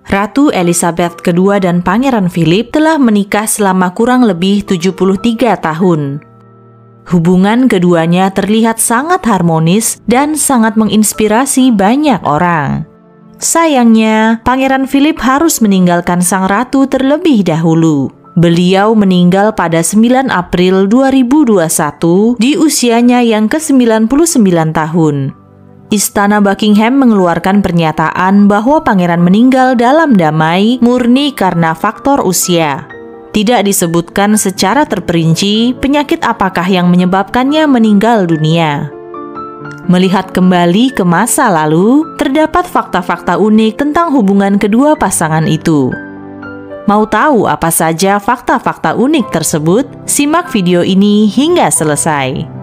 Ratu Elizabeth II dan Pangeran Philip telah menikah selama kurang lebih 73 tahun. Hubungan keduanya terlihat sangat harmonis dan sangat menginspirasi banyak orang. Sayangnya, Pangeran Philip harus meninggalkan sang ratu terlebih dahulu. Beliau meninggal pada 9 April 2021 di usianya yang ke-99 tahun. Istana Buckingham mengeluarkan pernyataan bahwa pangeran meninggal dalam damai murni karena faktor usia. Tidak disebutkan secara terperinci penyakit apakah yang menyebabkannya meninggal dunia. Melihat kembali ke masa lalu, terdapat fakta-fakta unik tentang hubungan kedua pasangan itu. Mau tahu apa saja fakta-fakta unik tersebut? Simak video ini hingga selesai.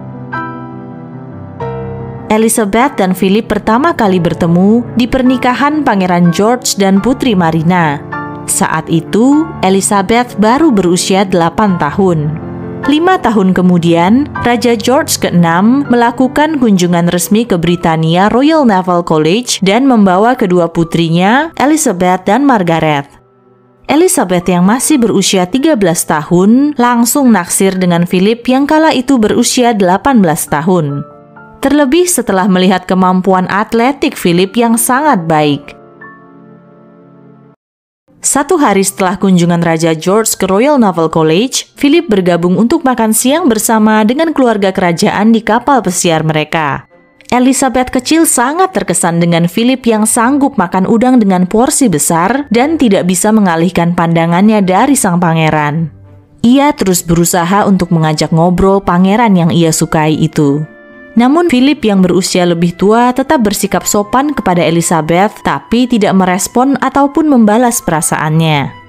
Elizabeth dan Philip pertama kali bertemu di pernikahan Pangeran George dan Putri Marina. Saat itu, Elizabeth baru berusia 8 tahun. 5 tahun kemudian, Raja George ke-6 melakukan kunjungan resmi ke Britania Royal Naval College dan membawa kedua putrinya, Elizabeth dan Margaret. Elizabeth yang masih berusia 13 tahun langsung naksir dengan Philip yang kala itu berusia 18 tahun. Terlebih setelah melihat kemampuan atletik Philip yang sangat baik. 1 hari setelah kunjungan Raja George ke Royal Naval College, Philip bergabung untuk makan siang bersama dengan keluarga kerajaan di kapal pesiar mereka. Elizabeth kecil sangat terkesan dengan Philip yang sanggup makan udang dengan porsi besar dan tidak bisa mengalihkan pandangannya dari sang pangeran. Ia terus berusaha untuk mengajak ngobrol pangeran yang ia sukai itu. Namun Philip yang berusia lebih tua tetap bersikap sopan kepada Elizabeth tapi tidak merespon ataupun membalas perasaannya.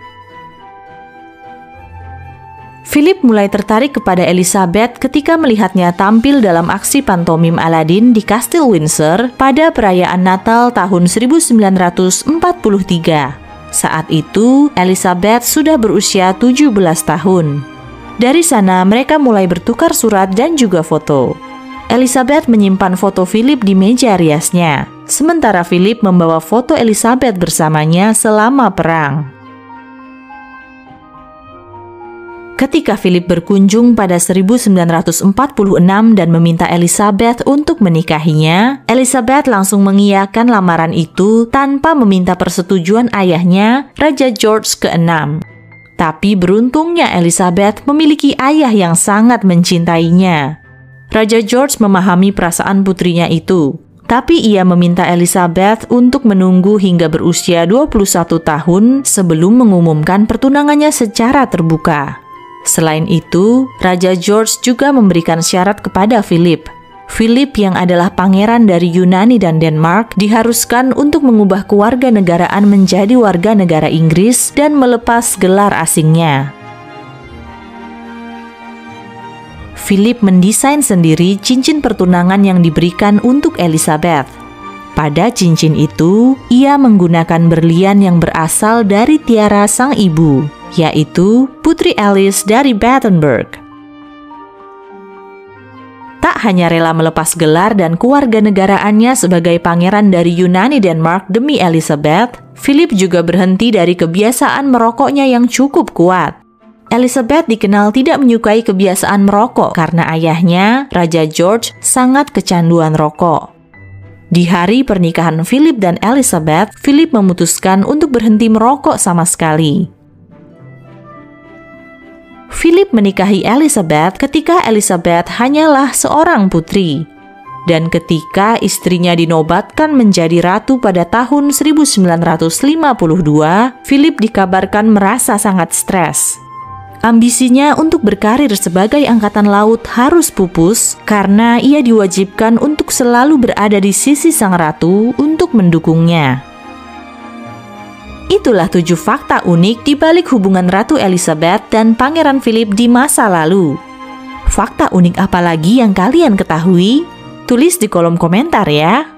Philip mulai tertarik kepada Elizabeth ketika melihatnya tampil dalam aksi pantomim Aladdin di Kastil Windsor pada perayaan Natal tahun 1943. Saat itu, Elizabeth sudah berusia 17 tahun. Dari sana mereka mulai bertukar surat dan juga foto. Elizabeth menyimpan foto Philip di meja riasnya, sementara Philip membawa foto Elizabeth bersamanya selama perang. Ketika Philip berkunjung pada 1946 dan meminta Elizabeth untuk menikahinya, Elizabeth langsung mengiyakan lamaran itu tanpa meminta persetujuan ayahnya, Raja George ke-6. Tapi beruntungnya Elizabeth memiliki ayah yang sangat mencintainya. Raja George memahami perasaan putrinya itu, tapi ia meminta Elizabeth untuk menunggu hingga berusia 21 tahun sebelum mengumumkan pertunangannya secara terbuka. Selain itu, Raja George juga memberikan syarat kepada Philip. Philip yang adalah pangeran dari Yunani dan Denmark diharuskan untuk mengubah kewarganegaraan menjadi warga negara Inggris dan melepas gelar asingnya. Philip mendesain sendiri cincin pertunangan yang diberikan untuk Elizabeth. Pada cincin itu, ia menggunakan berlian yang berasal dari tiara sang ibu, yaitu Putri Alice dari Battenberg. Tak hanya rela melepas gelar dan kewarganegaraannya sebagai pangeran dari Yunani Denmark demi Elizabeth, Philip juga berhenti dari kebiasaan merokoknya yang cukup kuat. Elizabeth dikenal tidak menyukai kebiasaan merokok karena ayahnya, Raja George, sangat kecanduan rokok. Di hari pernikahan Philip dan Elizabeth, Philip memutuskan untuk berhenti merokok sama sekali. Philip menikahi Elizabeth ketika Elizabeth hanyalah seorang putri. Dan ketika istrinya dinobatkan menjadi ratu pada tahun 1952, Philip dikabarkan merasa sangat stres. Ambisinya untuk berkarir sebagai angkatan laut harus pupus karena ia diwajibkan untuk selalu berada di sisi sang ratu untuk mendukungnya. Itulah 7 fakta unik di balik hubungan Ratu Elizabeth dan Pangeran Philip di masa lalu. Fakta unik apa lagi yang kalian ketahui? Tulis di kolom komentar ya.